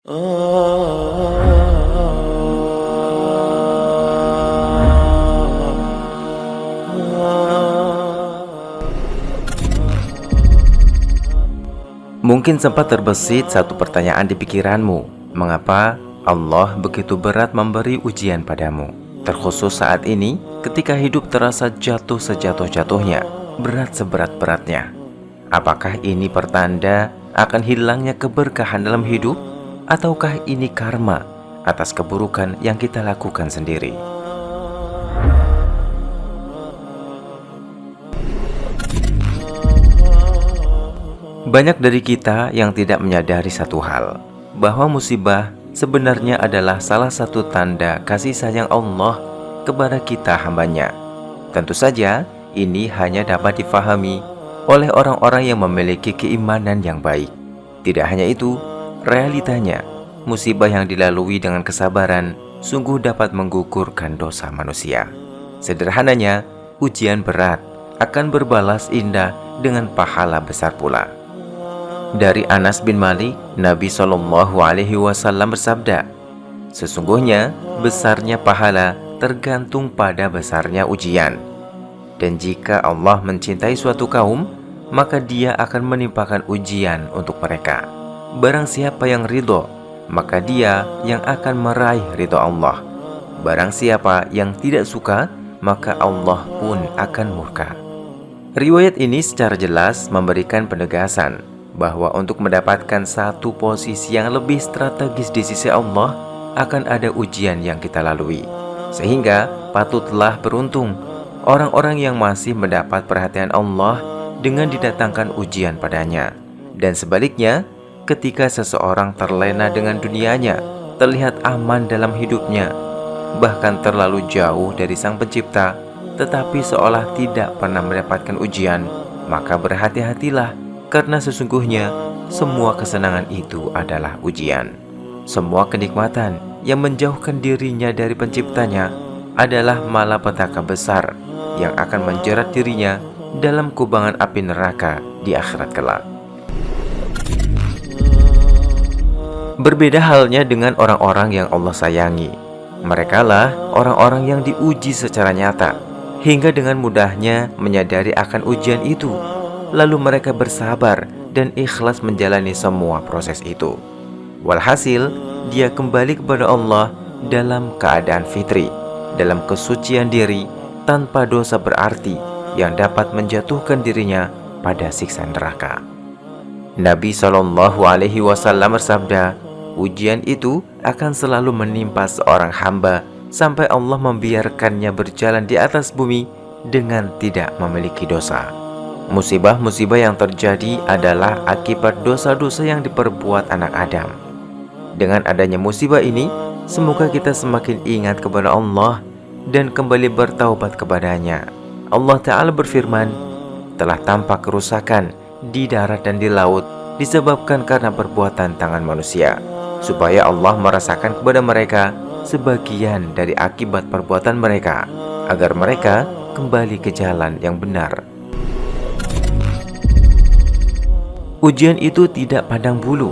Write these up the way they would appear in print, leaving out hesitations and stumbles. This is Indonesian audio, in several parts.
Mungkin sempat terbesit satu pertanyaan di pikiranmu, mengapa Allah begitu berat memberi ujian padamu? Terkhusus saat ini, ketika hidup terasa jatuh sejatuh-jatuhnya, berat seberat-beratnya. Apakah ini pertanda akan hilangnya keberkahan dalam hidup? Ataukah ini karma atas keburukan yang kita lakukan sendiri? Banyak dari kita yang tidak menyadari satu hal, bahwa musibah sebenarnya adalah salah satu tanda kasih sayang Allah kepada kita hambanya. Tentu saja, ini hanya dapat difahami oleh orang-orang yang memiliki keimanan yang baik. Tidak hanya itu, realitanya, musibah yang dilalui dengan kesabaran sungguh dapat menggugurkan dosa manusia. Sederhananya, ujian berat akan berbalas indah dengan pahala besar pula. Dari Anas bin Malik, Nabi SAW bersabda, "Sesungguhnya besarnya pahala tergantung pada besarnya ujian. Dan jika Allah mencintai suatu kaum, maka Dia akan menimpakan ujian untuk mereka. Barang siapa yang ridho, maka dia yang akan meraih ridho Allah. Barang siapa yang tidak suka, maka Allah pun akan murka." Riwayat ini secara jelas memberikan penegasan bahwa untuk mendapatkan satu posisi yang lebih strategis di sisi Allah, akan ada ujian yang kita lalui. Sehingga patutlah beruntung orang-orang yang masih mendapat perhatian Allah dengan didatangkan ujian padanya. Dan sebaliknya, ketika seseorang terlena dengan dunianya, terlihat aman dalam hidupnya, bahkan terlalu jauh dari Sang Pencipta, tetapi seolah tidak pernah mendapatkan ujian, maka berhati-hatilah, karena sesungguhnya semua kesenangan itu adalah ujian. Semua kenikmatan yang menjauhkan dirinya dari Penciptanya adalah malapetaka besar yang akan menjerat dirinya dalam kubangan api neraka di akhirat kelak. Berbeda halnya dengan orang-orang yang Allah sayangi. Merekalah orang-orang yang diuji secara nyata, hingga dengan mudahnya menyadari akan ujian itu, lalu mereka bersabar dan ikhlas menjalani semua proses itu. Walhasil, dia kembali kepada Allah dalam keadaan fitri, dalam kesucian diri, tanpa dosa berarti yang dapat menjatuhkan dirinya pada siksa neraka. Nabi SAW bersabda, ujian itu akan selalu menimpa seorang hamba sampai Allah membiarkannya berjalan di atas bumi dengan tidak memiliki dosa. Musibah-musibah yang terjadi adalah akibat dosa-dosa yang diperbuat anak Adam. Dengan adanya musibah ini, semoga kita semakin ingat kepada Allah dan kembali bertaubat kepadanya. Allah Ta'ala berfirman, telah tampak kerusakan di darat dan di laut disebabkan karena perbuatan tangan manusia, supaya Allah merasakan kepada mereka sebagian dari akibat perbuatan mereka, agar mereka kembali ke jalan yang benar. Ujian itu tidak pandang bulu,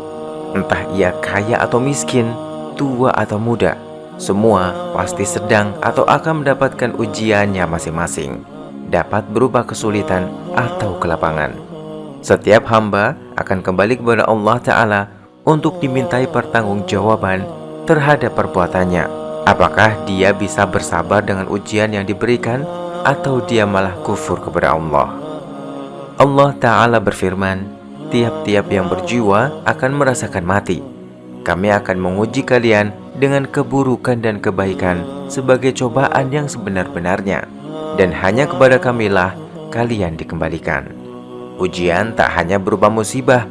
entah ia kaya atau miskin, tua atau muda, semua pasti sedang atau akan mendapatkan ujiannya masing-masing, dapat berupa kesulitan atau kelapangan. Setiap hamba akan kembali kepada Allah Ta'ala untuk dimintai pertanggungjawaban terhadap perbuatannya. Apakah dia bisa bersabar dengan ujian yang diberikan, atau dia malah kufur kepada Allah? Allah Ta'ala berfirman, tiap-tiap yang berjiwa akan merasakan mati. Kami akan menguji kalian dengan keburukan dan kebaikan sebagai cobaan yang sebenar-benarnya, dan hanya kepada Kamilah kalian dikembalikan. Ujian tak hanya berupa musibah,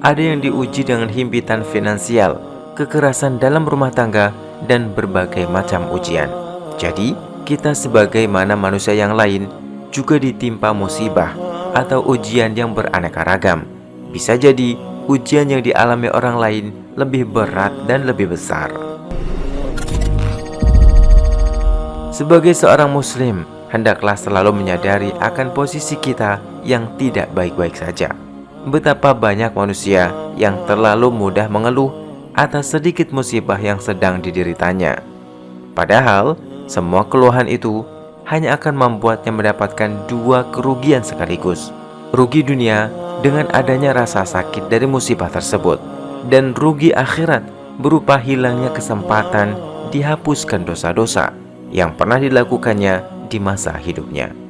ada yang diuji dengan himpitan finansial, kekerasan dalam rumah tangga, dan berbagai macam ujian. Jadi, kita sebagaimana manusia yang lain juga ditimpa musibah atau ujian yang beraneka ragam. Bisa jadi ujian yang dialami orang lain lebih berat dan lebih besar. Sebagai seorang muslim, hendaklah selalu menyadari akan posisi kita yang tidak baik-baik saja. Betapa banyak manusia yang terlalu mudah mengeluh atas sedikit musibah yang sedang dideritanya. Padahal, semua keluhan itu hanya akan membuatnya mendapatkan dua kerugian sekaligus. Rugi dunia dengan adanya rasa sakit dari musibah tersebut, dan rugi akhirat berupa hilangnya kesempatan dihapuskan dosa-dosa yang pernah dilakukannya di masa hidupnya.